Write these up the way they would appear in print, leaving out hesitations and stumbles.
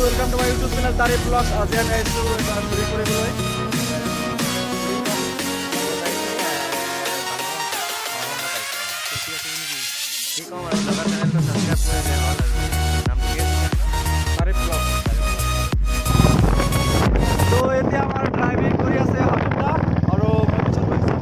Welcome to my YouTube channel Tarif vlogs. আজি আমি আহিছোঁ এটা শ্বুটিং কৰিবলৈ। কি ক'ম আৰু লগৰ চেনেলটো ছাবস্ক্ৰাইব কৰিলে হ'ল আৰু নাম কি তাৰিফ ব্লগছ। তো এতিয়া আমাৰ ড্ৰাইভিং কৰি আছে হাতুটা আৰু মই পিছত গৈছোঁ।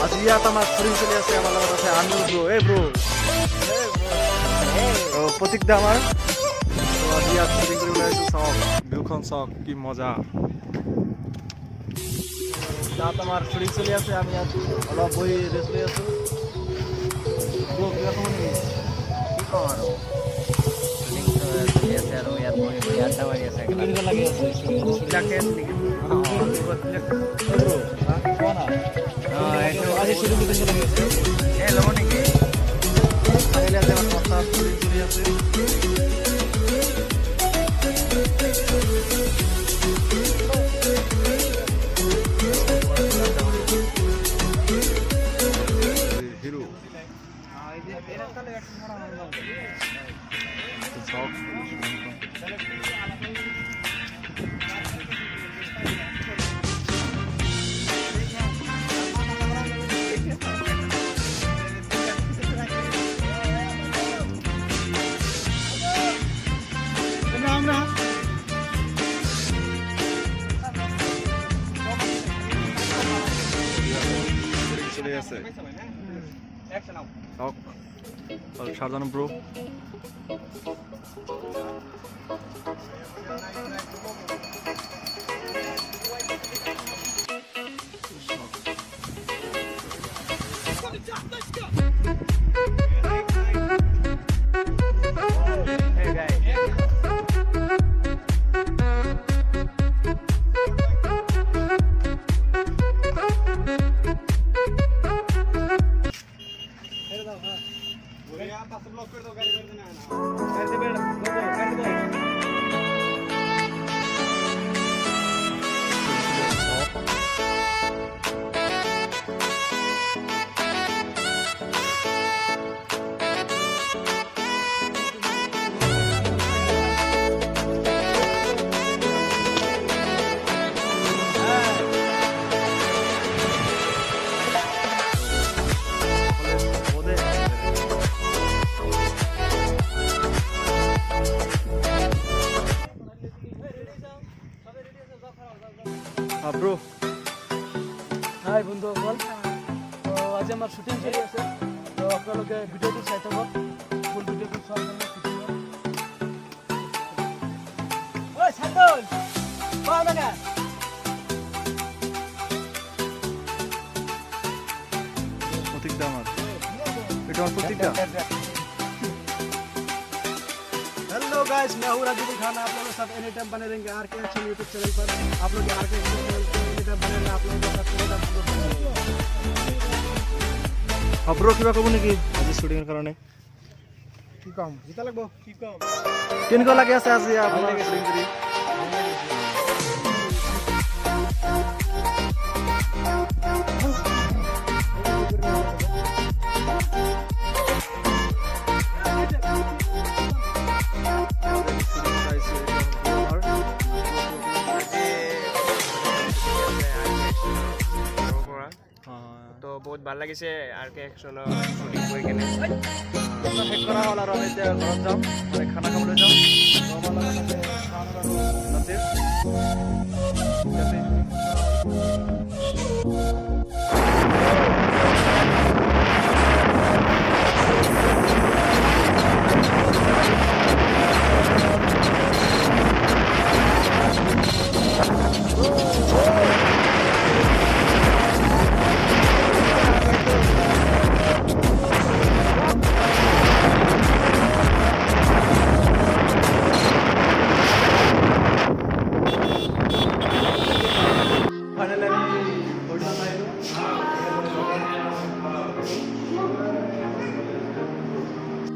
আজি ইয়াত আমাৰ শ্বুটিং চলি আছে। আমাৰ লগত আছে আনুৰ ব্ৰো। প্ৰতীক দা আমাৰ। আজি ইয়াত শ্বুটিং কৰিবলৈ আহিছোঁ। চাওক ভিউখন চাওক কি মজা। তাত আমাৰ শ্বুটিং চলি আছে। আমি ইয়াত অলপ বহি ৰেষ্ট লৈ আছোঁ। ব্ৰো কিবা ক'ব নেকি? কি ক'ম আৰু চলি আছে আৰু ইয়াত বহি বহি আড্ডা মাৰি আছে। কেনেকুৱা লাগি আছে? বিলাকে নেকি কোৱা না। আজি শ্বুটিং কেনেকুৱা লাগি আছে? এই ল'ব নেকি? আহিলে আজি আমাৰ সপ্তাহ শ্বুটিং চলি আছে। হিৰো চলে আছে। Shahjahan bro bro. হাই বন্ধুসকল, তো আজি আমাৰ শ্বুটিং চলি আছে। তো আপোনালোকে ভিডিঅ'টো চাই থাকক, ফুল ভিডিঅ'টো চোৱাৰ কাৰণে प्रतीक दा আমার এটা আমার प्रतीक दा। हेलो गाइस, मैं हूं राजू खान। आप लोगों के साथ एनी टाइम बने रहेंगे R K action YouTube channel पर। आप लोग आर के एक्शन चैनल पर एनी टाइम बने रहना। आप लोगों के साथ ব্রো কিবা ক'ব নেকি আজি শ্বুটিংৰ কাৰণে? কি কম, জিতা লাগব। কি কম, কেনেকুৱা লাগি আছে আজি আপোনাৰ শ্বুটিং কৰি? তো বহুত ভাল লাগিছে আৰ কে একশ্যনৰ শ্বুটিং কৰি কেনে। শেষ কৰা হ'ল আৰু আমি এতিয়া ঘৰত যাম, মানে খানা খাবলৈ যাম। আমাৰ লগত আছে খান আৰু নাছিৰ। Oh!